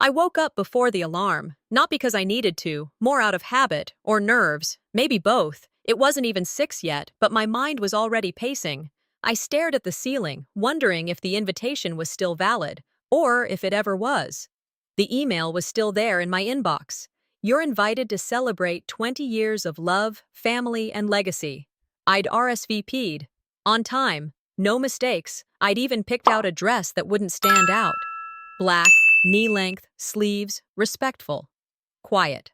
I woke up before the alarm, not because I needed to, more out of habit, or nerves, maybe both. It wasn't even 6 yet, but my mind was already pacing. I stared at the ceiling, wondering if the invitation was still valid, or if it ever was. The email was still there in my inbox. You're invited to celebrate 20 years of love, family, and legacy. I'd RSVP'd. On time. No mistakes. I'd even picked out a dress that wouldn't stand out. Black, knee-length, sleeves, respectful. Quiet.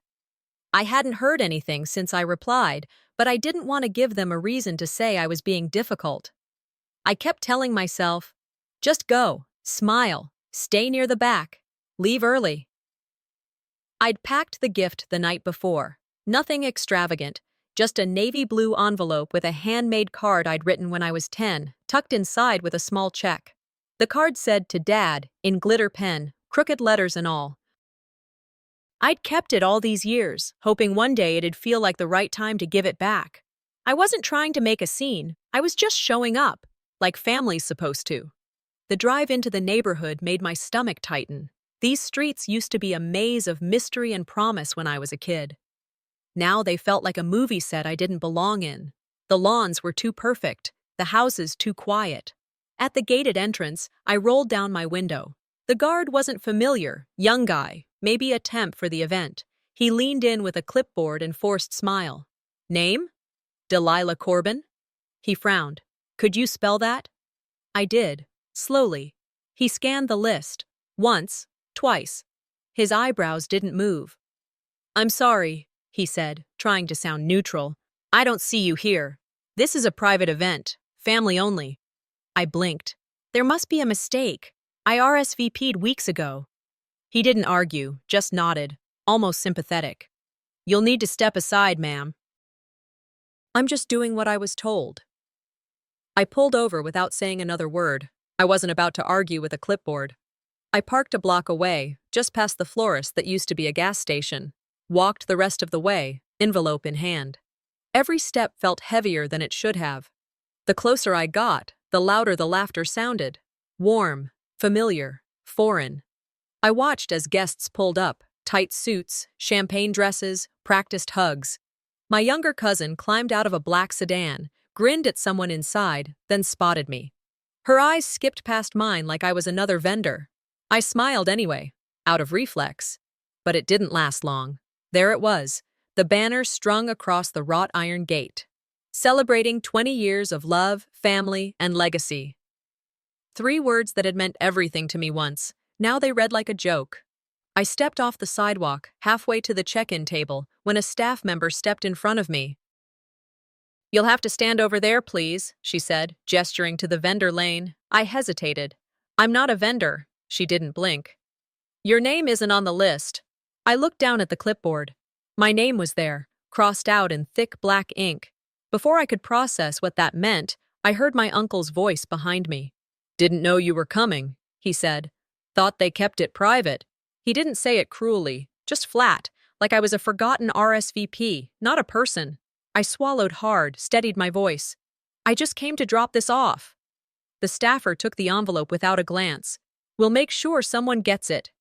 I hadn't heard anything since I replied, but I didn't want to give them a reason to say I was being difficult. I kept telling myself, just go, smile, stay near the back, leave early. I'd packed the gift the night before. Nothing extravagant, just a navy blue envelope with a handmade card I'd written when I was 10, tucked inside with a small check. The card said to Dad, in glitter pen, crooked letters and all. I'd kept it all these years, hoping one day it'd feel like the right time to give it back. I wasn't trying to make a scene, I was just showing up, like family's supposed to. The drive into the neighborhood made my stomach tighten. These streets used to be a maze of mystery and promise when I was a kid. Now they felt like a movie set I didn't belong in. The lawns were too perfect, the houses too quiet. At the gated entrance, I rolled down my window. The guard wasn't familiar, young guy, maybe a temp for the event. He leaned in with a clipboard and forced smile. Name? Delilah Corbin? He frowned. Could you spell that? I did, slowly. He scanned the list. Once, twice. His eyebrows didn't move. I'm sorry, he said, trying to sound neutral. I don't see you here. This is a private event, family only. I blinked. There must be a mistake. I RSVP'd weeks ago. He didn't argue, just nodded, almost sympathetic. You'll need to step aside, ma'am. I'm just doing what I was told. I pulled over without saying another word. I wasn't about to argue with a clipboard. I parked a block away, just past the florist that used to be a gas station. Walked the rest of the way, envelope in hand. Every step felt heavier than it should have. The closer I got, the louder the laughter sounded. Warm, familiar, foreign. I watched as guests pulled up, tight suits, champagne dresses, practiced hugs. My younger cousin climbed out of a black sedan, grinned at someone inside, then spotted me. Her eyes skipped past mine like I was another vendor. I smiled anyway, out of reflex. But it didn't last long. There it was, the banner strung across the wrought iron gate. Celebrating 20 years of love, family, and legacy. 3 words that had meant everything to me once. Now they read like a joke. I stepped off the sidewalk, halfway to the check-in table, when a staff member stepped in front of me. You'll have to stand over there, please, she said, gesturing to the vendor lane. I hesitated. I'm not a vendor. She didn't blink. Your name isn't on the list. I looked down at the clipboard. My name was there, crossed out in thick black ink. Before I could process what that meant, I heard my uncle's voice behind me. Didn't know you were coming, he said. Thought they kept it private. He didn't say it cruelly, just flat, like I was a forgotten RSVP, not a person. I swallowed hard, steadied my voice. I just came to drop this off. The staffer took the envelope without a glance. We'll make sure someone gets it.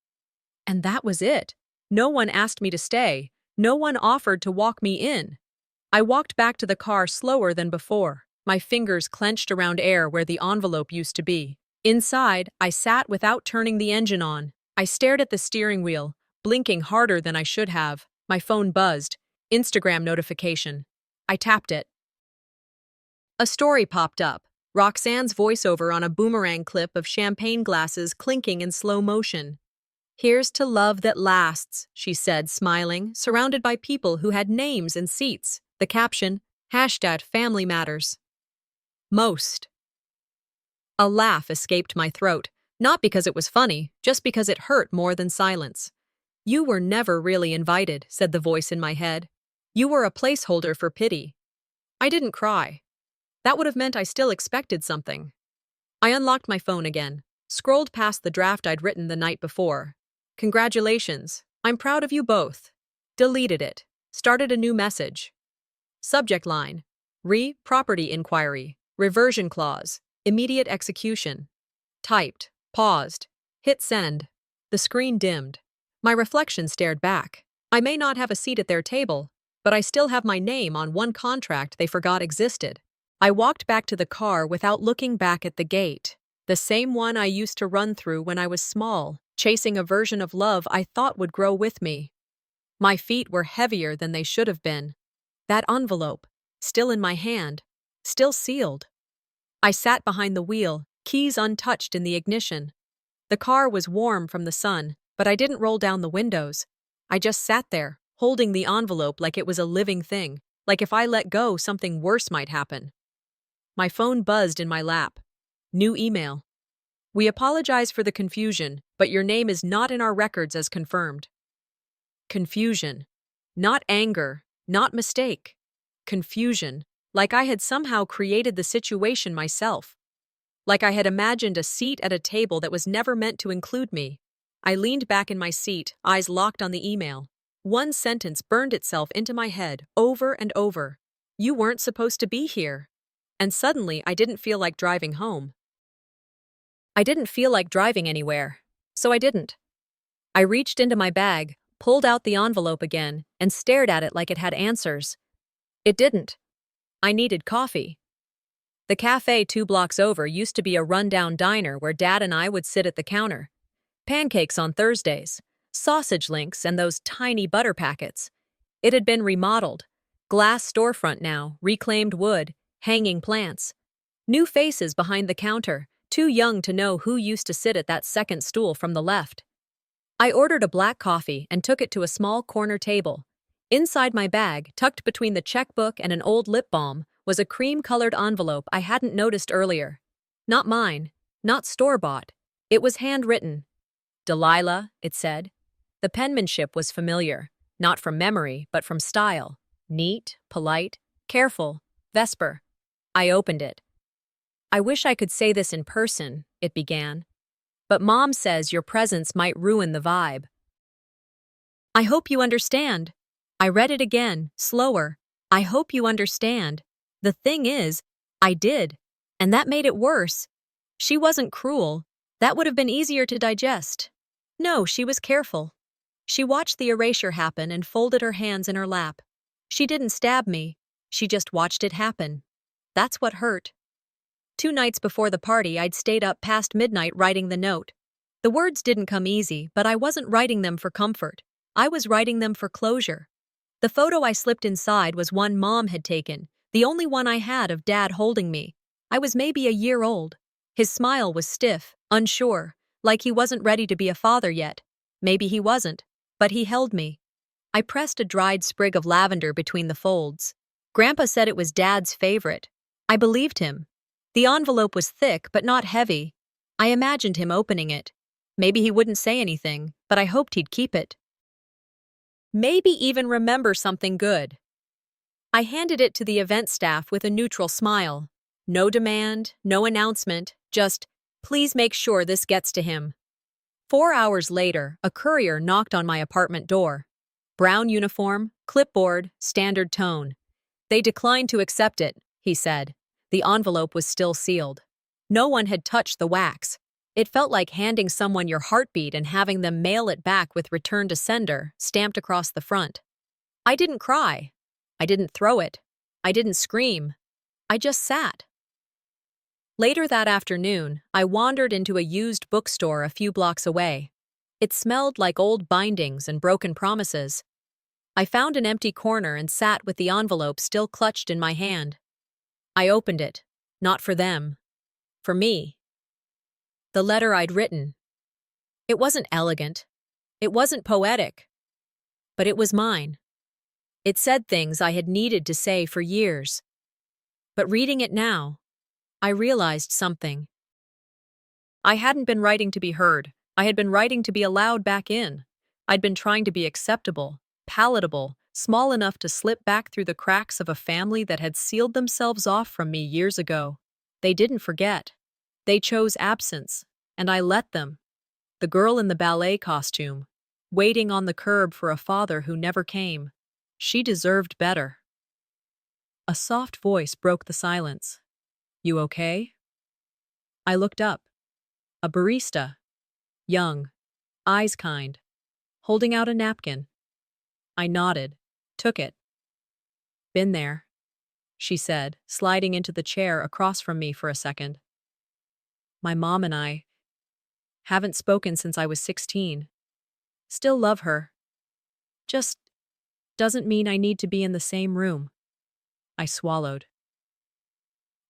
And that was it. No one asked me to stay. No one offered to walk me in. I walked back to the car slower than before, my fingers clenched around air where the envelope used to be. Inside, I sat without turning the engine on. I stared at the steering wheel, blinking harder than I should have. My phone buzzed. Instagram notification. I tapped it. A story popped up. Roxanne's voiceover on a boomerang clip of champagne glasses clinking in slow motion. Here's to love that lasts, she said, smiling, surrounded by people who had names and seats. The caption, #Family Matters. Most. A laugh escaped my throat, not because it was funny, just because it hurt more than silence. You were never really invited, said the voice in my head. You were a placeholder for pity. I didn't cry. That would have meant I still expected something. I unlocked my phone again, scrolled past the draft I'd written the night before. Congratulations, I'm proud of you both. Deleted it, started a new message. Subject line, property inquiry, reversion clause, immediate execution. Typed, paused, hit send. The screen dimmed. My reflection stared back. I may not have a seat at their table, but I still have my name on one contract they forgot existed. I walked back to the car without looking back at the gate, the same one I used to run through when I was small, chasing a version of love I thought would grow with me. My feet were heavier than they should have been. That envelope, still in my hand, still sealed. I sat behind the wheel, keys untouched in the ignition. The car was warm from the sun, but I didn't roll down the windows. I just sat there, holding the envelope like it was a living thing, like if I let go, something worse might happen. My phone buzzed in my lap. New email. We apologize for the confusion, but your name is not in our records as confirmed. Confusion. Not anger, not mistake. Confusion, like I had somehow created the situation myself. Like I had imagined a seat at a table that was never meant to include me. I leaned back in my seat, eyes locked on the email. One sentence burned itself into my head over and over. You weren't supposed to be here. And suddenly, I didn't feel like driving home. I didn't feel like driving anywhere, so I didn't. I reached into my bag, pulled out the envelope again, and stared at it like it had answers. It didn't. I needed coffee. The cafe 2 blocks over used to be a rundown diner where Dad and I would sit at the counter. Pancakes on Thursdays, sausage links, and those tiny butter packets. It had been remodeled. Glass storefront now, reclaimed wood, hanging plants. New faces behind the counter, too young to know who used to sit at that second stool from the left. I ordered a black coffee and took it to a small corner table. Inside my bag, tucked between the checkbook and an old lip balm, was a cream-colored envelope I hadn't noticed earlier. Not mine, not store-bought. It was handwritten. Delilah, it said. The penmanship was familiar, not from memory, but from style. Neat, polite, careful, Vesper. I opened it. I wish I could say this in person, it began. But Mom says your presence might ruin the vibe. I hope you understand. I read it again, slower. I hope you understand. The thing is, I did. And that made it worse. She wasn't cruel. That would have been easier to digest. No, she was careful. She watched the erasure happen and folded her hands in her lap. She didn't stab me. She just watched it happen. That's what hurt. 2 nights before the party, I'd stayed up past midnight writing the note. The words didn't come easy, but I wasn't writing them for comfort. I was writing them for closure. The photo I slipped inside was one Mom had taken, the only one I had of Dad holding me. I was maybe a year old. His smile was stiff, unsure, like he wasn't ready to be a father yet. Maybe he wasn't, but he held me. I pressed a dried sprig of lavender between the folds. Grandpa said it was Dad's favorite. I believed him. The envelope was thick, but not heavy. I imagined him opening it. Maybe he wouldn't say anything, but I hoped he'd keep it. Maybe even remember something good. I handed it to the event staff with a neutral smile. No demand, no announcement, just, please make sure this gets to him. 4 hours later, a courier knocked on my apartment door. Brown uniform, clipboard, standard tone. They declined to accept it, he said. The envelope was still sealed. No one had touched the wax. It felt like handing someone your heartbeat and having them mail it back with return to sender stamped across the front. I didn't cry. I didn't throw it. I didn't scream. I just sat. Later that afternoon, I wandered into a used bookstore a few blocks away. It smelled like old bindings and broken promises. I found an empty corner and sat with the envelope still clutched in my hand. I opened it, not for them, for me. The letter I'd written. It wasn't elegant. It wasn't poetic. But it was mine. It said things I had needed to say for years. But reading it now, I realized something. I hadn't been writing to be heard. I had been writing to be allowed back in. I'd been trying to be acceptable, palatable, small enough to slip back through the cracks of a family that had sealed themselves off from me years ago. They didn't forget. They chose absence, and I let them. The girl in the ballet costume, waiting on the curb for a father who never came. She deserved better. A soft voice broke the silence. You okay? I looked up. A barista. Young. Eyes kind. holding out a napkin. I nodded, took it. Been there, she said, sliding into the chair across from me for a second. My mom and I haven't spoken since I was 16. Still love her. Just doesn't mean I need to be in the same room. I swallowed.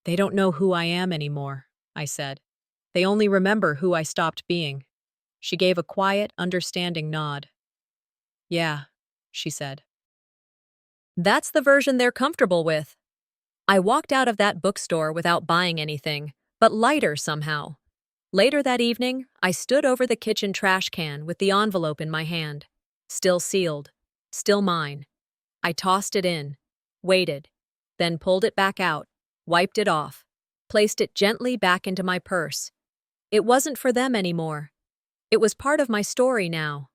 They don't know who I am anymore, I said. They only remember who I stopped being. She gave a quiet, understanding nod. Yeah, she said. That's the version they're comfortable with. I walked out of that bookstore without buying anything, but lighter somehow. Later that evening, I stood over the kitchen trash can with the envelope in my hand. Still sealed. Still mine. I tossed it in, waited, then pulled it back out, wiped it off, placed it gently back into my purse. It wasn't for them anymore. It was part of my story now.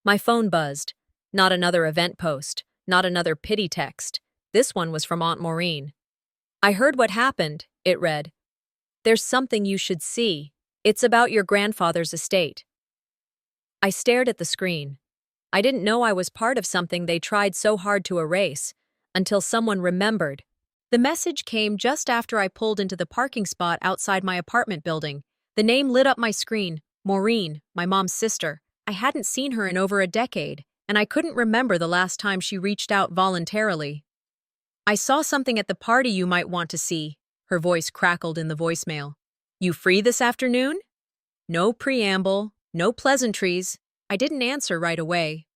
My phone buzzed. Not another event post, not another pity text. This one was from Aunt Maureen. I heard what happened, it read. There's something you should see. It's about your grandfather's estate. I stared at the screen. I didn't know I was part of something they tried so hard to erase, until someone remembered. The message came just after I pulled into the parking spot outside my apartment building. The name lit up my screen, Maureen, my mom's sister. I hadn't seen her in over a decade, and I couldn't remember the last time she reached out voluntarily. I saw something at the party you might want to see, her voice crackled in the voicemail. You free this afternoon? No preamble, no pleasantries. I didn't answer right away.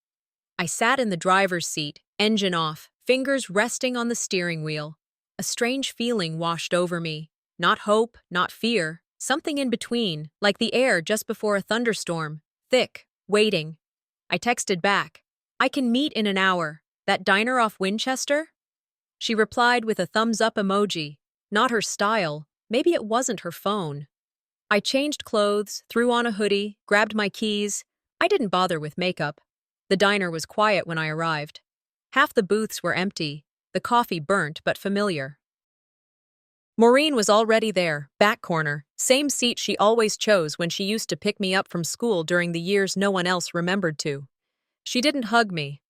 I sat in the driver's seat, engine off, fingers resting on the steering wheel. A strange feeling washed over me. Not hope, not fear, something in between, like the air just before a thunderstorm, thick, waiting. I texted back. I can meet in an hour. That diner off Winchester? She replied with a thumbs-up emoji. Not her style. Maybe it wasn't her phone. I changed clothes, threw on a hoodie, grabbed my keys. I didn't bother with makeup. The diner was quiet when I arrived. Half the booths were empty, the coffee burnt but familiar. Maureen was already there, back corner, same seat she always chose when she used to pick me up from school during the years no one else remembered to. She didn't hug me,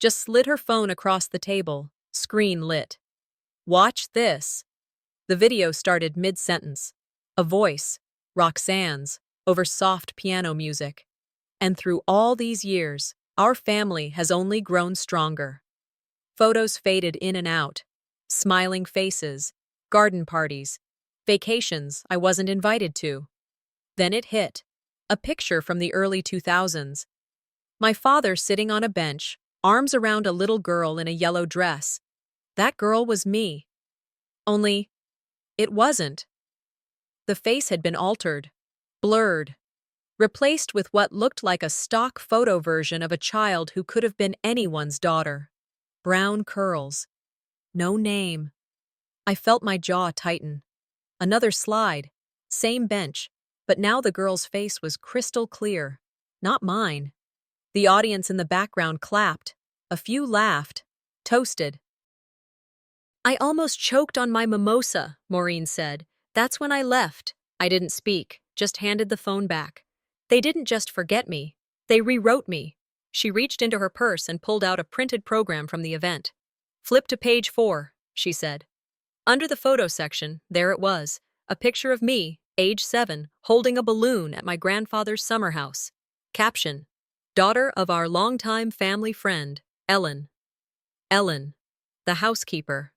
just slid her phone across the table, screen lit. Watch this. The video started mid-sentence. A voice, Roxanne's, over soft piano music. And through all these years, our family has only grown stronger. Photos faded in and out. Smiling faces, garden parties, vacations I wasn't invited to. Then it hit. A picture from the early 2000s. My father sitting on a bench, arms around a little girl in a yellow dress. That girl was me. Only, it wasn't. The face had been altered, blurred, replaced with what looked like a stock photo version of a child who could have been anyone's daughter. Brown curls. No name. I felt my jaw tighten. Another slide. Same bench, but now the girl's face was crystal clear. Not mine. The audience in the background clapped. A few laughed. Toasted. I almost choked on my mimosa, Maureen said. That's when I left. I didn't speak, just handed the phone back. They didn't just forget me. They rewrote me. She reached into her purse and pulled out a printed program from the event. Flip to page 4, she said. Under the photo section, there it was, a picture of me, age 7, holding a balloon at my grandfather's summer house. Caption, daughter of our longtime family friend, Ellen. Ellen, the housekeeper.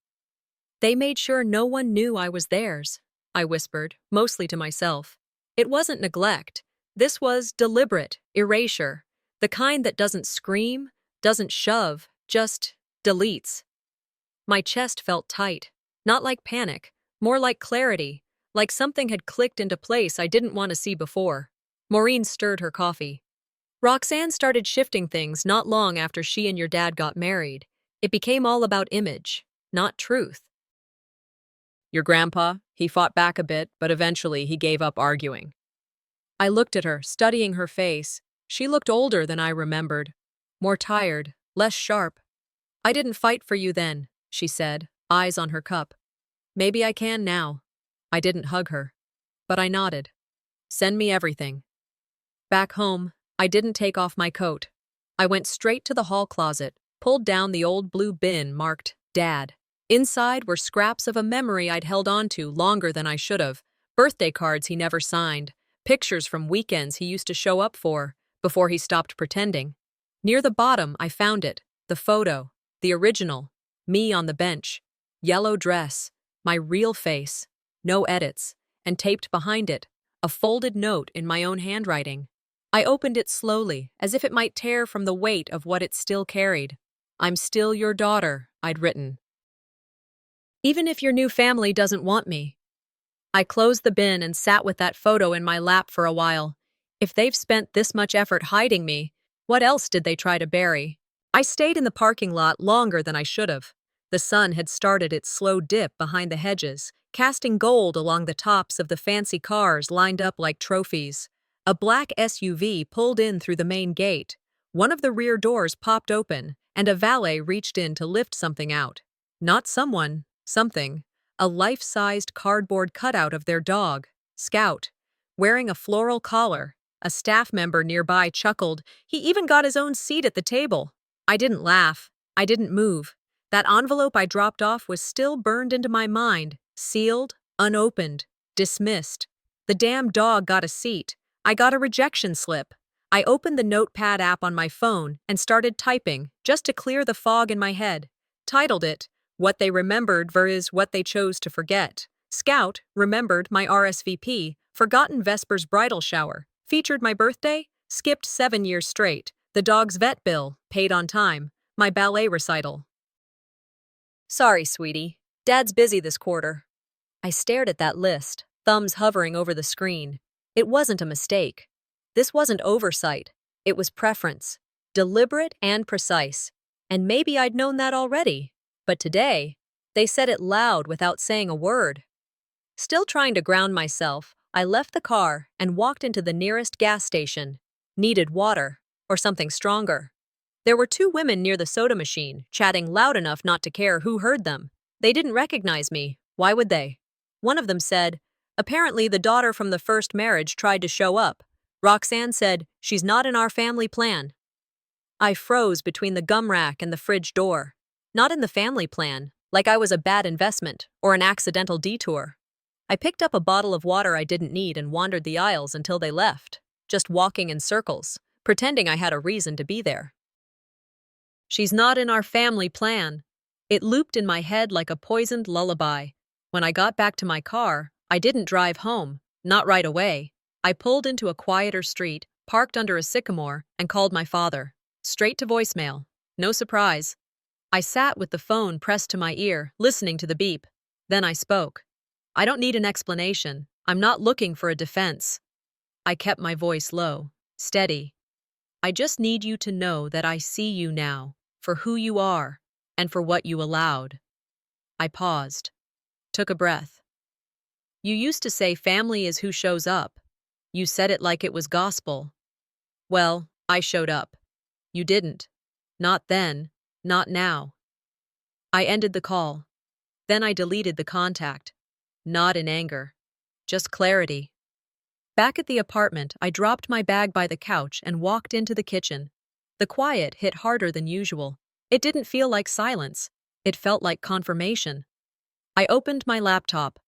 They made sure no one knew I was theirs, I whispered, mostly to myself. It wasn't neglect. This was deliberate erasure, the kind that doesn't scream, doesn't shove, just deletes. My chest felt tight, not like panic, more like clarity, like something had clicked into place I didn't want to see before. Maureen stirred her coffee. Roxanne started shifting things not long after she and your dad got married. It became all about image, not truth. Your grandpa, he fought back a bit, but eventually he gave up arguing. I looked at her, studying her face. She looked older than I remembered. More tired, less sharp. I didn't fight for you then, she said, eyes on her cup. Maybe I can now. I didn't hug her. But I nodded. Send me everything. Back home, I didn't take off my coat. I went straight to the hall closet, pulled down the old blue bin marked Dad. Inside were scraps of a memory I'd held on to longer than I should have, birthday cards he never signed, pictures from weekends he used to show up for, before he stopped pretending. Near the bottom, I found it, the photo, the original, me on the bench, yellow dress, my real face, no edits, and taped behind it, a folded note in my own handwriting. I opened it slowly, as if it might tear from the weight of what it still carried. "I'm still your daughter," I'd written. "Even if your new family doesn't want me." I closed the bin and sat with that photo in my lap for a while. If they've spent this much effort hiding me, what else did they try to bury? I stayed in the parking lot longer than I should have. The sun had started its slow dip behind the hedges, casting gold along the tops of the fancy cars lined up like trophies. A black SUV pulled in through the main gate. One of the rear doors popped open, and a valet reached in to lift something out. Not someone, something. A life-sized cardboard cutout of their dog, Scout, wearing a floral collar. A staff member nearby chuckled. He even got his own seat at the table. I didn't laugh. I didn't move. That envelope I dropped off was still burned into my mind, sealed, unopened, dismissed. The damn dog got a seat. I got a rejection slip. I opened the notepad app on my phone and started typing, just to clear the fog in my head. Titled it, "What They Remembered versus What They Chose to Forget." Scout remembered my RSVP, forgotten Vesper's bridal shower, featured my birthday, skipped 7 years straight, the dog's vet bill, paid on time, my ballet recital. "Sorry, sweetie. Dad's busy this quarter." I stared at that list, thumbs hovering over the screen. It wasn't a mistake. This wasn't oversight. It was preference. Deliberate and precise. And maybe I'd known that already. But today, they said it loud without saying a word. Still trying to ground myself, I left the car and walked into the nearest gas station. Needed water, or something stronger. There were 2 women near the soda machine, chatting loud enough not to care who heard them. They didn't recognize me. Why would they? One of them said, "Apparently the daughter from the first marriage tried to show up. Roxanne said, she's not in our family plan." I froze between the gum rack and the fridge door. Not in the family plan, like I was a bad investment or an accidental detour. I picked up a bottle of water I didn't need and wandered the aisles until they left, just walking in circles, pretending I had a reason to be there. "She's not in our family plan." It looped in my head like a poisoned lullaby. When I got back to my car, I didn't drive home, not right away. I pulled into a quieter street, parked under a sycamore, and called my father. Straight to voicemail. No surprise. I sat with the phone pressed to my ear, listening to the beep. Then I spoke. "I don't need an explanation. I'm not looking for a defense." I kept my voice low, steady. "I just need you to know that I see you now, for who you are, and for what you allowed." I paused, took a breath. "You used to say family is who shows up. You said it like it was gospel. Well, I showed up. You didn't. Not then, not now." I ended the call. Then I deleted the contact. Not in anger. Just clarity. Back at the apartment, I dropped my bag by the couch and walked into the kitchen. The quiet hit harder than usual. It didn't feel like silence. It felt like confirmation. I opened my laptop.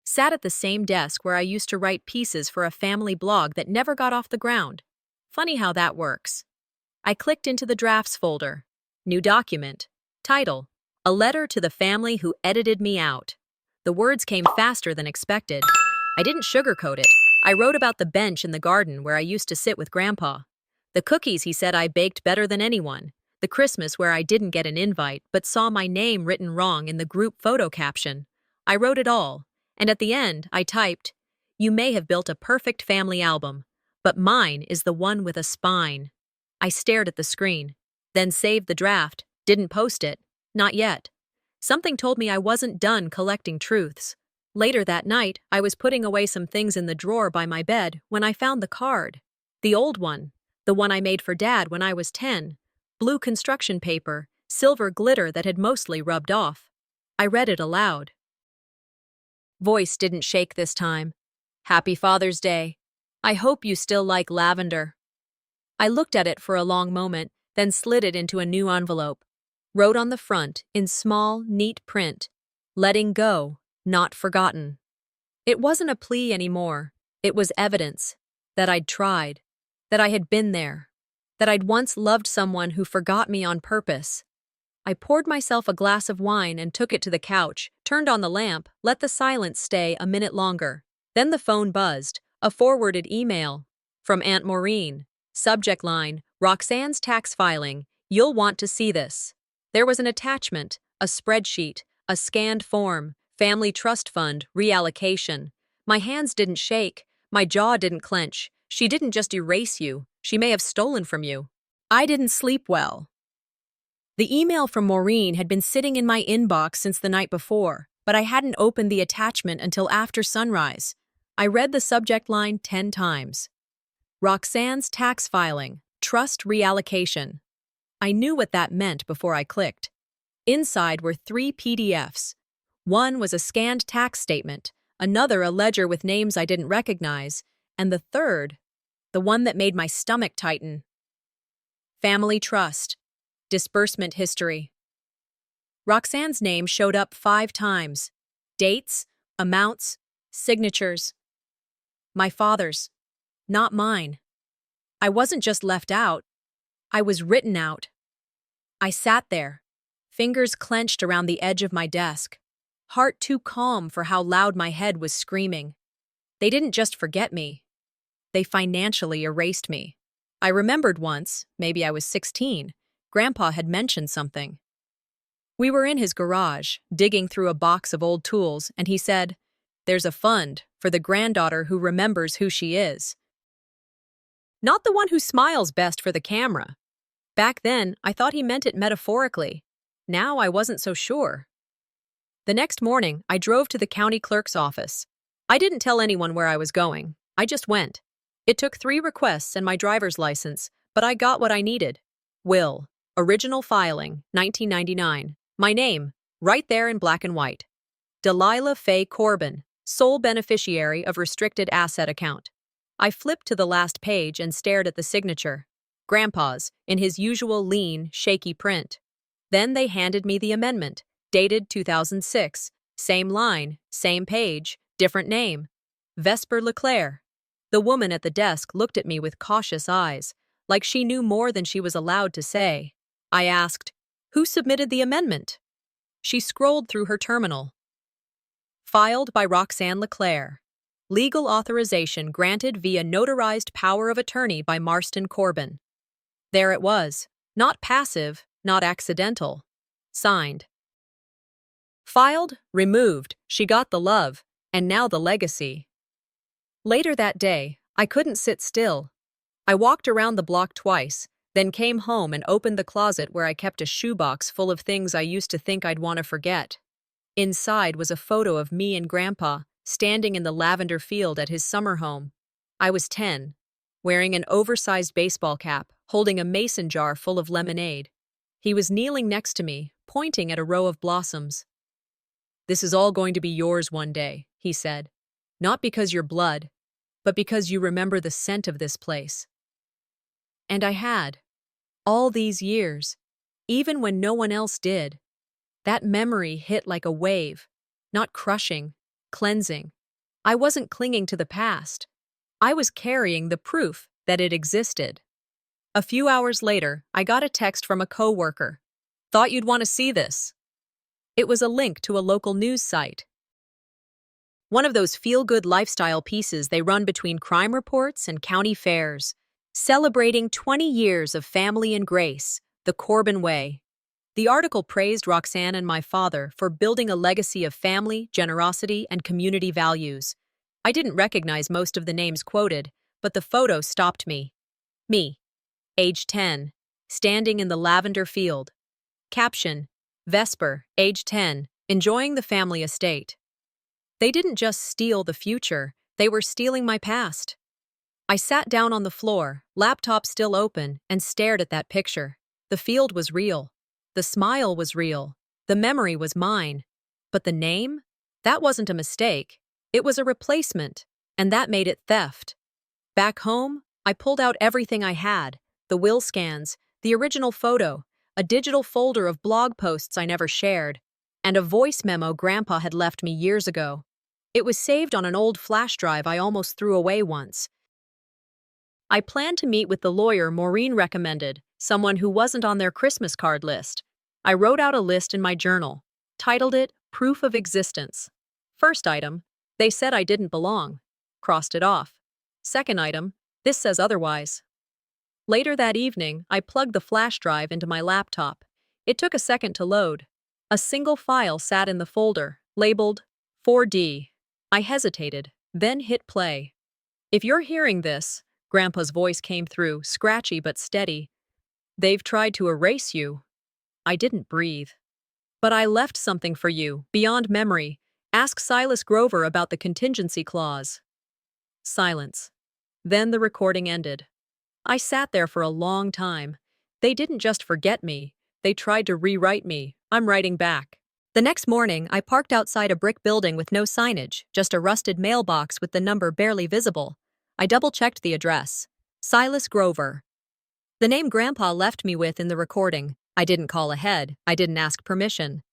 Sat at the same desk where I used to write pieces for a family blog that never got off the ground. Funny how that works. I clicked into the drafts folder. New document. Title: A Letter to the Family Who Edited Me Out. The words came faster than expected. I didn't sugarcoat it. I wrote about the bench in the garden where I used to sit with Grandpa. The cookies he said I baked better than anyone. The Christmas where I didn't get an invite but saw my name written wrong in the group photo caption. I wrote it all, and at the end I typed, "You may have built a perfect family album, but mine is the one with a spine." I stared at the screen, then saved the draft, didn't post it, not yet. Something told me I wasn't done collecting truths. Later that night, I was putting away some things in the drawer by my bed when I found the card. The old one, the one I made for Dad when I was 10. Blue construction paper, silver glitter that had mostly rubbed off. I read it aloud. Voice didn't shake this time. "Happy Father's Day. I hope you still like lavender." I looked at it for a long moment, then slid it into a new envelope. Wrote on the front, in small, neat print, "Letting go, not forgotten." It wasn't a plea anymore. It was evidence that I'd tried, that I had been there, that I'd once loved someone who forgot me on purpose. I poured myself a glass of wine and took it to the couch, turned on the lamp, let the silence stay a minute longer. Then the phone buzzed, a forwarded email. From Aunt Maureen. Subject line, "Roxanne's tax filing. You'll want to see this." There was an attachment, a spreadsheet, a scanned form, Family Trust Fund, reallocation. My hands didn't shake, my jaw didn't clench. She didn't just erase you, she may have stolen from you. I didn't sleep well. The email from Maureen had been sitting in my inbox since the night before, but I hadn't opened the attachment until after sunrise. I read the subject line 10 times. Roxanne's tax filing, trust reallocation. I knew what that meant before I clicked. Inside were 3 PDFs. One was a scanned tax statement, another a ledger with names I didn't recognize, and the third, the one that made my stomach tighten. Family Trust. Disbursement history. Roxanne's name showed up 5 times. Dates, amounts, signatures. My father's, not mine. I wasn't just left out, I was written out. I sat there, fingers clenched around the edge of my desk, heart too calm for how loud my head was screaming. They didn't just forget me, they financially erased me. I remembered once, maybe I was 16, Grandpa had mentioned something. We were in his garage, digging through a box of old tools, and he said, "There's a fund for the granddaughter who remembers who she is." Not the one who smiles best for the camera. Back then, I thought he meant it metaphorically. Now I wasn't so sure. The next morning, I drove to the county clerk's office. I didn't tell anyone where I was going. I just went. It took 3 requests and my driver's license, but I got what I needed. Will. Original filing, 1999. My name, right there in black and white. Delilah Faye Corbin, sole beneficiary of restricted asset account. I flipped to the last page and stared at the signature. Grandpa's, in his usual lean, shaky print. Then they handed me the amendment, dated 2006. Same line, same page, different name. Vesper LeClaire. The woman at the desk looked at me with cautious eyes, like she knew more than she was allowed to say. I asked, "Who submitted the amendment?" She scrolled through her terminal. Filed by Roxanne LeClaire. Legal authorization granted via notarized power of attorney by Marston Corbin. There it was. Not passive, not accidental. Signed. Filed, removed, she got the love, and now the legacy. Later that day, I couldn't sit still. I walked around the block twice, then came home and opened the closet where I kept a shoebox full of things I used to think I'd want to forget. Inside was a photo of me and Grandpa, standing in the lavender field at his summer home. I was 10, wearing an oversized baseball cap, holding a mason jar full of lemonade. He was kneeling next to me, pointing at a row of blossoms. "This is all going to be yours one day," he said. "Not because you're blood, but because you remember the scent of this place." And I had. All these years, even when no one else did. That memory hit like a wave, not crushing, cleansing. I wasn't clinging to the past. I was carrying the proof that it existed. A few hours later, I got a text from a coworker. "Thought you'd want to see this." It was a link to a local news site. One of those feel-good lifestyle pieces they run between crime reports and county fairs, celebrating 20 years of family and grace, the Corbin way. The article praised Roxanne and my father for building a legacy of family, generosity, and community values. I didn't recognize most of the names quoted, but the photo stopped me. Me, age 10, standing in the lavender field. Caption, Vesper, age 10, enjoying the family estate. They didn't just steal the future, they were stealing my past. I sat down on the floor, laptop still open, and stared at that picture. The field was real. The smile was real. The memory was mine. But the name? That wasn't a mistake. It was a replacement, and that made it theft. Back home, I pulled out everything I had, the will scans, the original photo, a digital folder of blog posts I never shared, and a voice memo Grandpa had left me years ago. It was saved on an old flash drive I almost threw away once. I planned to meet with the lawyer Maureen recommended, someone who wasn't on their Christmas card list. I wrote out a list in my journal, titled it Proof of Existence. First item, they said I didn't belong. Crossed it off. Second item, this says otherwise. Later that evening, I plugged the flash drive into my laptop. It took a second to load. A single file sat in the folder, labeled 4D. I hesitated, then hit play. If you're hearing this, Grandpa's voice came through, scratchy but steady. They've tried to erase you. I didn't breathe. But I left something for you, beyond memory. Ask Silas Grover about the contingency clause. Silence. Then the recording ended. I sat there for a long time. They didn't just forget me. They tried to rewrite me. I'm writing back. The next morning, I parked outside a brick building with no signage, just a rusted mailbox with the number barely visible. I double-checked the address. Silas Grover. The name Grandpa left me with in the recording. I didn't call ahead. I didn't ask permission.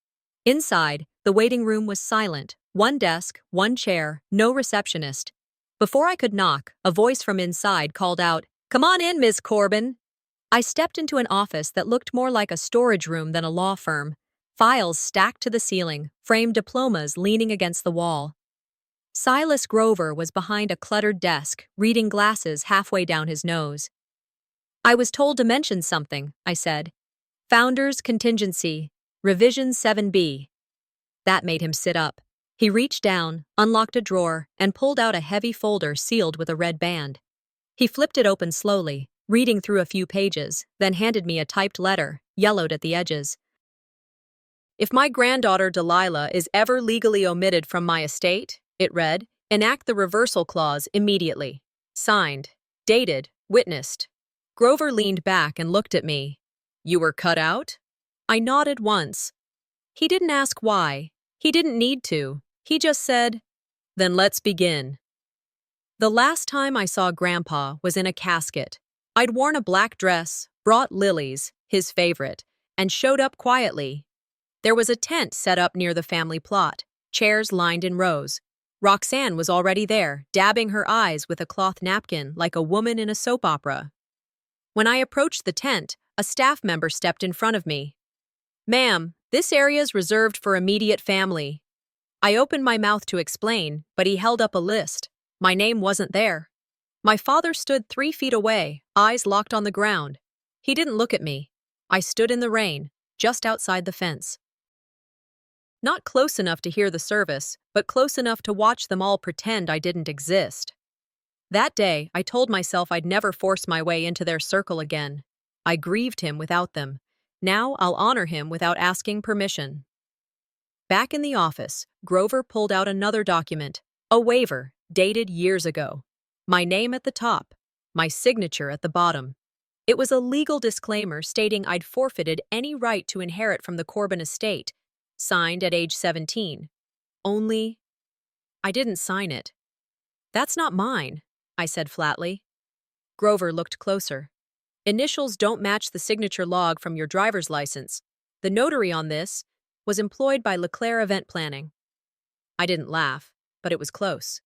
Inside, the waiting room was silent. One desk, one chair, no receptionist. Before I could knock, a voice from inside called out, "Come on in, Miss Corbin." I stepped into an office that looked more like a storage room than a law firm. Files stacked to the ceiling, framed diplomas leaning against the wall. Silas Grover was behind a cluttered desk, reading glasses halfway down his nose. "I was told to mention something," I said. "Founders Contingency, Revision 7B. That made him sit up. He reached down, unlocked a drawer, and pulled out a heavy folder sealed with a red band. He flipped it open slowly, reading through a few pages, then handed me a typed letter, yellowed at the edges. "If my granddaughter Delilah is ever legally omitted from my estate," it read, "enact the reversal clause immediately. Signed, dated, witnessed." Grover leaned back and looked at me. "You were cut out?" I nodded once. He didn't ask why. He didn't need to. He just said, "Then let's begin." The last time I saw Grandpa was in a casket. I'd worn a black dress, brought lilies, his favorite, and showed up quietly. There was a tent set up near the family plot, chairs lined in rows. Roxanne was already there, dabbing her eyes with a cloth napkin like a woman in a soap opera. When I approached the tent, a staff member stepped in front of me. "Ma'am, this area's reserved for immediate family." I opened my mouth to explain, but he held up a list. My name wasn't there. My father stood 3 feet away, eyes locked on the ground. He didn't look at me. I stood in the rain, just outside the fence. Not close enough to hear the service, but close enough to watch them all pretend I didn't exist. That day, I told myself I'd never force my way into their circle again. I grieved him without them. Now I'll honor him without asking permission. Back in the office, Grover pulled out another document, a waiver, dated years ago. My name at the top, my signature at the bottom. It was a legal disclaimer stating I'd forfeited any right to inherit from the Corbin estate, signed at age 17. Only, I didn't sign it. "That's not mine," I said flatly. Grover looked closer. "Initials don't match the signature log from your driver's license. The notary on this was employed by LeClaire Event Planning." I didn't laugh, but it was close.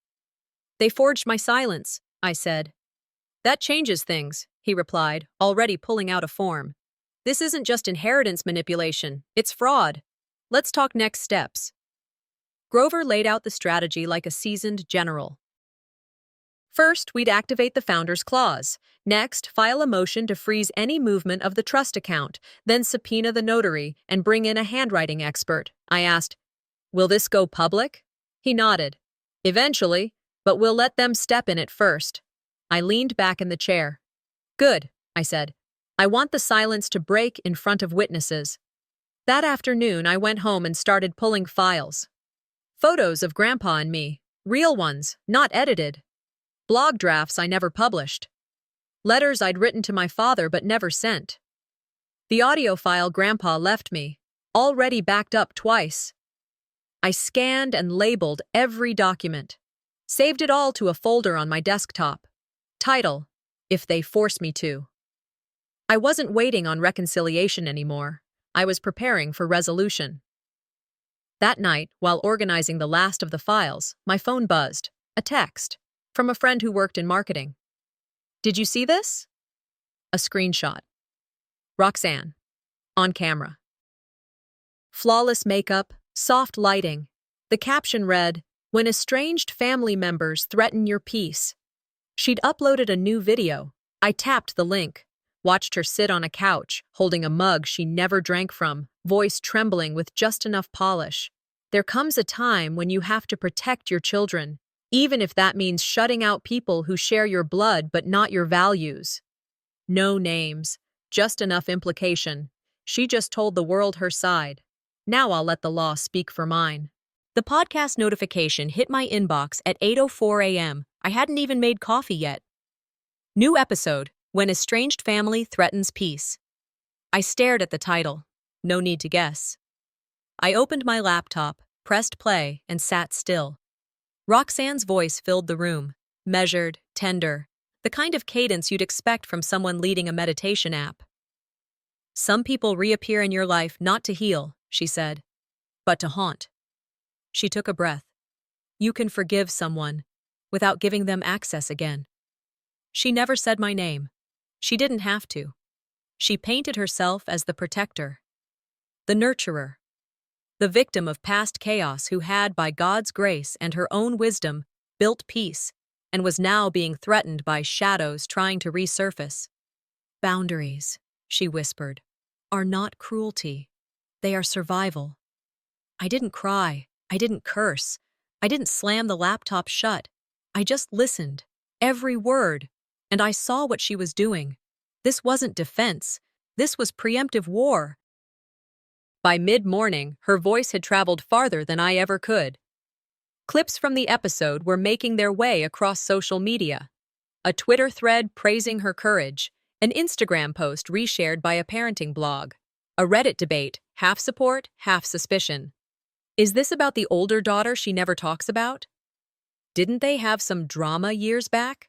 "They forged my silence," I said. "That changes things," he replied, already pulling out a form. "This isn't just inheritance manipulation, it's fraud. Let's talk next steps." Grover laid out the strategy like a seasoned general. First, we'd activate the Founders Clause. Next, file a motion to freeze any movement of the trust account, then subpoena the notary and bring in a handwriting expert. I asked, "Will this go public?" He nodded. "Eventually, but we'll let them step in it first." I leaned back in the chair. "Good," I said. "I want the silence to break in front of witnesses." That afternoon, I went home and started pulling files. Photos of Grandpa and me, real ones, not edited. Blog drafts I never published. Letters I'd written to my father but never sent. The audio file Grandpa left me, already backed up twice. I scanned and labeled every document. Saved it all to a folder on my desktop. Title, "If They Force Me to." I wasn't waiting on reconciliation anymore. I was preparing for resolution. That night, while organizing the last of the files, my phone buzzed. A text from a friend who worked in marketing. "Did you see this?" A screenshot. Roxanne. On camera. Flawless makeup, soft lighting. The caption read, "When estranged family members threaten your peace." She'd uploaded a new video. I tapped the link, watched her sit on a couch, holding a mug she never drank from, voice trembling with just enough polish. There comes a time when you have to protect your children, even if that means shutting out people who share your blood but not your values. No names, just enough implication. She just told the world her side. Now I'll let the law speak for mine. The podcast notification hit my inbox at 8:04 a.m. I hadn't even made coffee yet. New episode, When Estranged Family Threatens Peace. I stared at the title. No need to guess. I opened my laptop, pressed play, and sat still. Roxanne's voice filled the room, measured, tender, the kind of cadence you'd expect from someone leading a meditation app. "Some people reappear in your life not to heal," she said, "but to haunt." She took a breath. "You can forgive someone without giving them access again." She never said my name. She didn't have to. She painted herself as the protector, the nurturer, the victim of past chaos who had, by God's grace and her own wisdom, built peace, and was now being threatened by shadows trying to resurface. "Boundaries," she whispered, "are not cruelty. They are survival." I didn't cry. I didn't curse. I didn't slam the laptop shut. I just listened, every word, and I saw what she was doing. This wasn't defense. This was preemptive war. By mid-morning, her voice had traveled farther than I ever could. Clips from the episode were making their way across social media. A Twitter thread praising her courage, an Instagram post reshared by a parenting blog, a Reddit debate, half support, half suspicion. Is this about the older daughter she never talks about? Didn't they have some drama years back?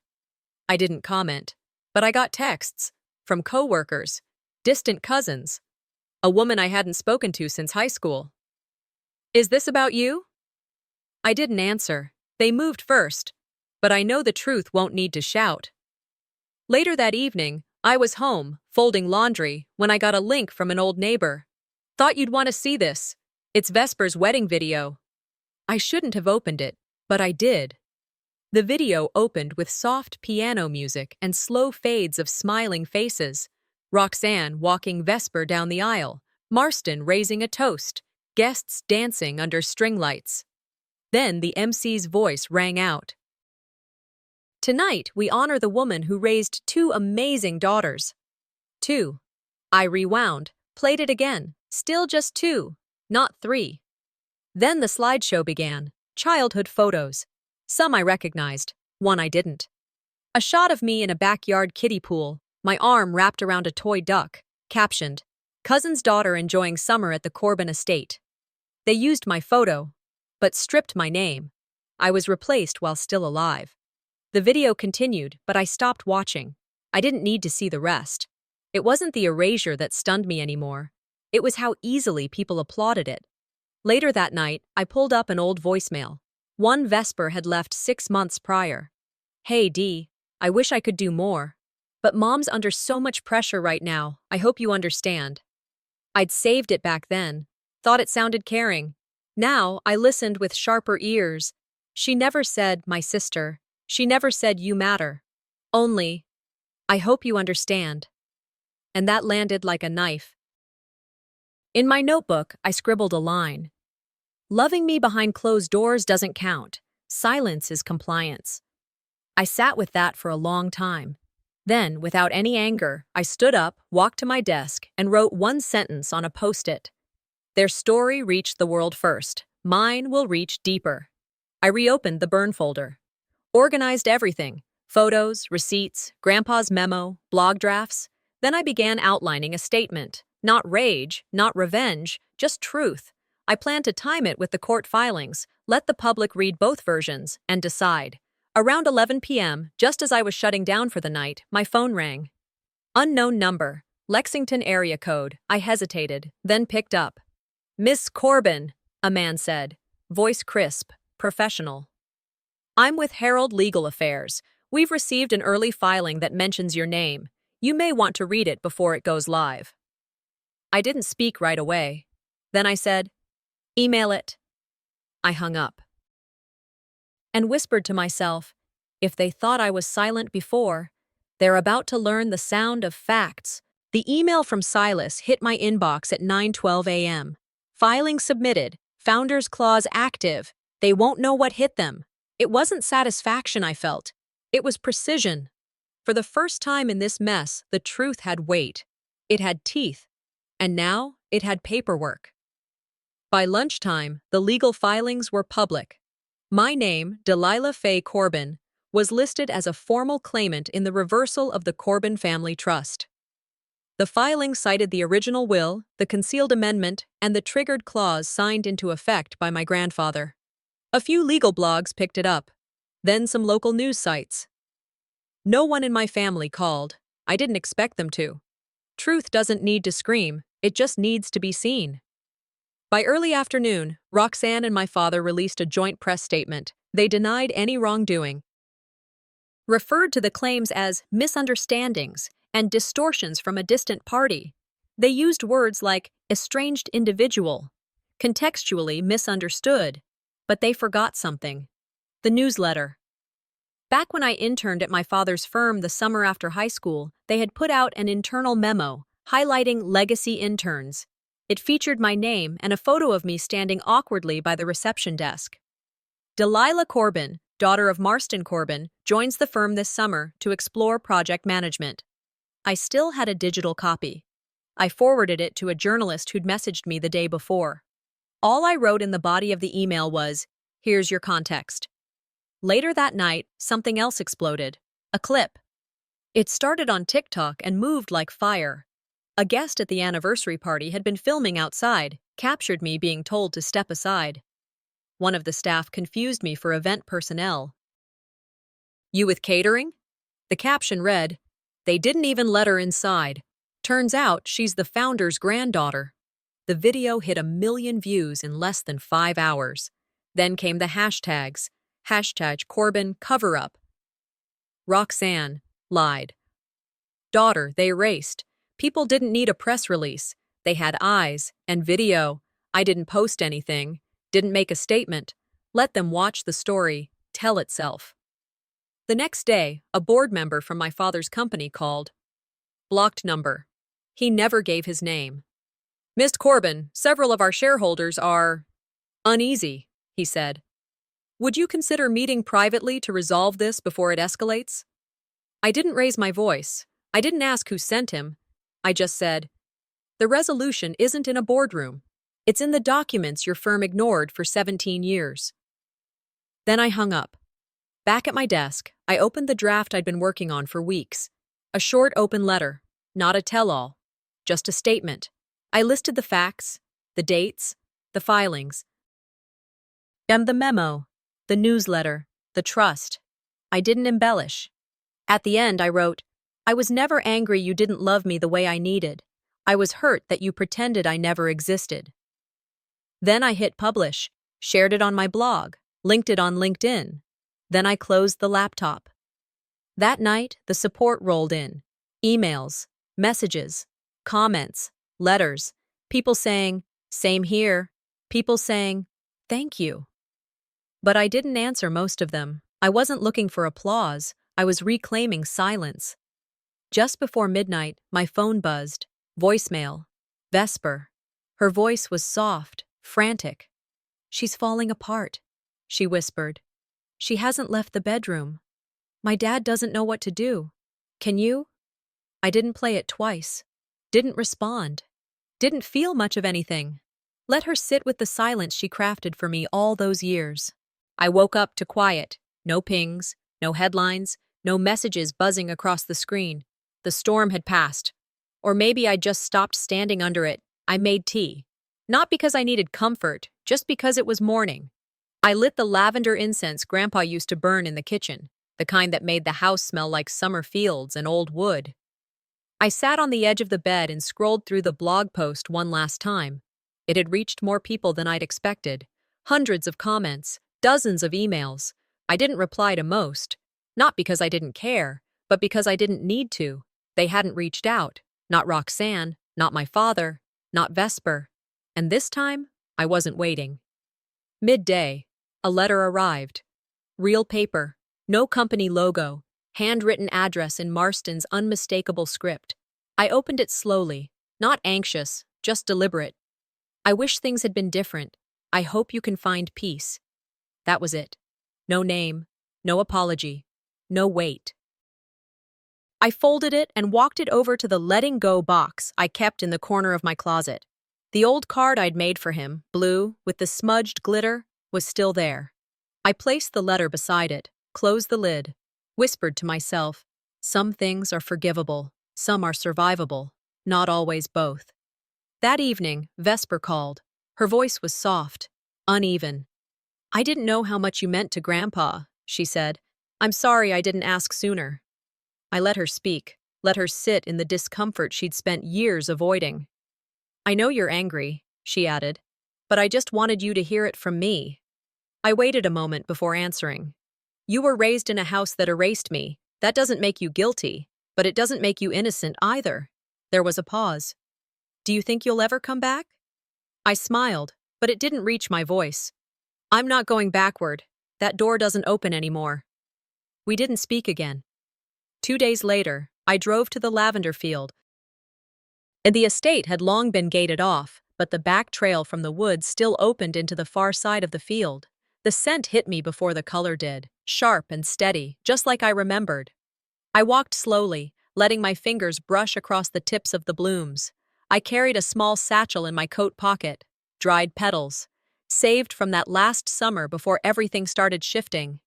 I didn't comment, but I got texts from coworkers, distant cousins, a woman I hadn't spoken to since high school. "Is this about you?" I didn't answer. They moved first, but I know the truth won't need to shout. Later that evening, I was home, folding laundry, when I got a link from an old neighbor. "Thought you'd want to see this. It's Vesper's wedding video." I shouldn't have opened it, but I did. The video opened with soft piano music and slow fades of smiling faces. Roxanne walking Vesper down the aisle, Marston raising a toast, guests dancing under string lights. Then the MC's voice rang out. "Tonight, we honor the woman who raised 2 amazing daughters." 2. I rewound, played it again. Still just 2, not 3. Then the slideshow began. Childhood photos. Some I recognized, one I didn't. A shot of me in a backyard kiddie pool, my arm wrapped around a toy duck, captioned, "Cousin's daughter enjoying summer at the Corbin estate." They used my photo, but stripped my name. I was replaced while still alive. The video continued, but I stopped watching. I didn't need to see the rest. It wasn't the erasure that stunned me anymore. It was how easily people applauded it. Later that night, I pulled up an old voicemail. One Vesper had left 6 months prior. "Hey, Dee, I wish I could do more. But Mom's under so much pressure right now, I hope you understand." I'd saved it back then, thought it sounded caring. Now, I listened with sharper ears. She never said, "My sister." She never said, "You matter." Only, "I hope you understand." And that landed like a knife. In my notebook, I scribbled a line. "Loving me behind closed doors doesn't count. Silence is compliance." I sat with that for a long time. Then, without any anger, I stood up, walked to my desk, and wrote one sentence on a Post-it. Their story reached the world first. Mine will reach deeper. I reopened the burn folder. Organized everything. Photos, receipts, Grandpa's memo, blog drafts. Then I began outlining a statement. Not rage, not revenge, just truth. I planned to time it with the court filings, let the public read both versions, and decide. Around 11 p.m., just as I was shutting down for the night, my phone rang. Unknown number. Lexington area code. I hesitated, then picked up. Miss Corbin, a man said, voice crisp, professional. I'm with Herald Legal Affairs. We've received an early filing that mentions your name. You may want to read it before it goes live. I didn't speak right away. Then I said, email it. I hung up and whispered to myself, if they thought I was silent before, they're about to learn the sound of facts. The email from Silas hit my inbox at 9:12 a.m. Filing submitted, Founders Clause active. They won't know what hit them. It wasn't satisfaction I felt. It was precision. For the first time in this mess, the truth had weight. It had teeth. And now it had paperwork. By lunchtime, the legal filings were public. My name, Delilah Faye Corbin, was listed as a formal claimant in the reversal of the Corbin Family Trust. The filing cited the original will, the concealed amendment, and the triggered clause signed into effect by my grandfather. A few legal blogs picked it up, then some local news sites. No one in my family called. I didn't expect them to. Truth doesn't need to scream, it just needs to be seen. By early afternoon, Roxanne and my father released a joint press statement. They denied any wrongdoing, referred to the claims as misunderstandings and distortions from a distant party. They used words like estranged individual, contextually misunderstood, but they forgot something. The newsletter. Back when I interned at my father's firm the summer after high school, they had put out an internal memo highlighting legacy interns. It featured my name and a photo of me standing awkwardly by the reception desk. Delilah Corbin, daughter of Marston Corbin, joins the firm this summer to explore project management. I still had a digital copy. I forwarded it to a journalist who'd messaged me the day before. All I wrote in the body of the email was, "Here's your context." Later that night, something else exploded. A clip. It started on TikTok and moved like fire. A guest at the anniversary party had been filming outside, captured me being told to step aside. One of the staff confused me for event personnel. "You with catering?" The caption read, "They didn't even let her inside. Turns out she's the founder's granddaughter." The video hit 1 million views in less than 5 hours. Then came the hashtags. #Corbin cover-up. Roxanne lied. Daughter, they erased. People didn't need a press release. They had eyes and video. I didn't post anything, didn't make a statement. Let them watch the story, tell itself. The next day, a board member from my father's company called. Blocked number. He never gave his name. "Miss Corbin, several of our shareholders are uneasy," he said. "Would you consider meeting privately to resolve this before it escalates?" I didn't raise my voice. I didn't ask who sent him. I just said, "The resolution isn't in a boardroom. It's in the documents your firm ignored for 17 years. Then I hung up. Back at my desk, I opened the draft I'd been working on for weeks. A short open letter, not a tell-all, just a statement. I listed the facts, the dates, the filings, and the memo, the newsletter, the trust. I didn't embellish. At the end, I wrote, "I was never angry you didn't love me the way I needed. I was hurt that you pretended I never existed." Then I hit publish, shared it on my blog, linked it on LinkedIn. Then I closed the laptop. That night, the support rolled in. Emails, messages, comments, letters, people saying, "Same here," people saying, "Thank you." But I didn't answer most of them. I wasn't looking for applause. I was reclaiming silence. Just before midnight, my phone buzzed. Voicemail. Vesper. Her voice was soft, frantic. "She's falling apart," she whispered. "She hasn't left the bedroom. My dad doesn't know what to do. Can you?" I didn't play it twice. Didn't respond. Didn't feel much of anything. Let her sit with the silence she crafted for me all those years. I woke up to quiet. No pings, no headlines, no messages buzzing across the screen. The storm had passed. Or maybe I just stopped standing under it. I made tea. Not because I needed comfort, just because it was morning. I lit the lavender incense Grandpa used to burn in the kitchen, the kind that made the house smell like summer fields and old wood. I sat on the edge of the bed and scrolled through the blog post one last time. It had reached more people than I'd expected. Hundreds of comments, dozens of emails. I didn't reply to most. Not because I didn't care, but because I didn't need to. They hadn't reached out. Not Roxanne, not my father, not Vesper. And this time, I wasn't waiting. Midday, a letter arrived. Real paper, no company logo, handwritten address in Marston's unmistakable script. I opened it slowly, not anxious, just deliberate. I wish things had been different. I hope you can find peace. That was it. No name, no apology, no wait. I folded it and walked it over to the letting go box I kept in the corner of my closet. The old card I'd made for him, blue, with the smudged glitter, was still there. I placed the letter beside it, closed the lid, whispered to myself, some things are forgivable, some are survivable, not always both. That evening, Vesper called. Her voice was soft, uneven. I didn't know how much you meant to Grandpa, she said. I'm sorry I didn't ask sooner. I let her speak, let her sit in the discomfort she'd spent years avoiding. I know you're angry, she added, but I just wanted you to hear it from me. I waited a moment before answering. You were raised in a house that erased me. That doesn't make you guilty, but it doesn't make you innocent either. There was a pause. Do you think you'll ever come back? I smiled, but it didn't reach my voice. I'm not going backward. That door doesn't open anymore. We didn't speak again. 2 days later, I drove to the lavender field. And the estate had long been gated off, but the back trail from the woods still opened into the far side of the field. The scent hit me before the color did, sharp and steady, just like I remembered. I walked slowly, letting my fingers brush across the tips of the blooms. I carried a small satchel in my coat pocket, dried petals, saved from that last summer before everything started shifting.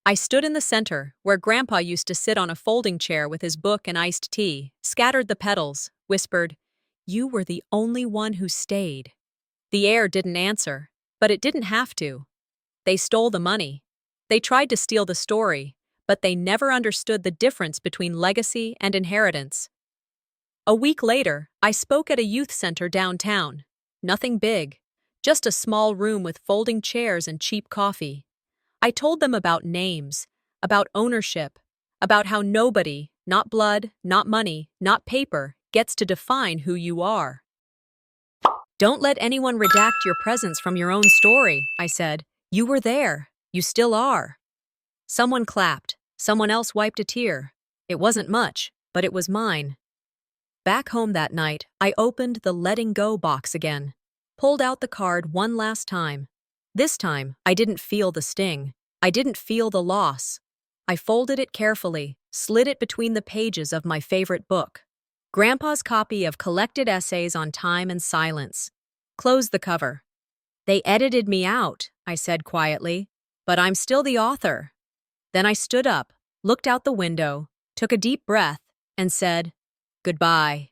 I stood in the center, where Grandpa used to sit on a folding chair with his book and iced tea, scattered the petals, whispered, "You were the only one who stayed." The air didn't answer, but it didn't have to. They stole the money. They tried to steal the story, but they never understood the difference between legacy and inheritance. A week later, I spoke at a youth center downtown. Nothing big, just a small room with folding chairs and cheap coffee. I told them about names, about ownership, about how nobody, not blood, not money, not paper, gets to define who you are. Don't let anyone redact your presence from your own story, I said. You were there. You still are. Someone clapped. Someone else wiped a tear. It wasn't much, but it was mine. Back home that night, I opened the letting go box again, pulled out the card one last time. This time, I didn't feel the sting. I didn't feel the loss. I folded it carefully, slid it between the pages of my favorite book. Grandpa's copy of collected essays on time and silence. Closed the cover. They edited me out, I said quietly, but I'm still the author. Then I stood up, looked out the window, took a deep breath, and said, goodbye.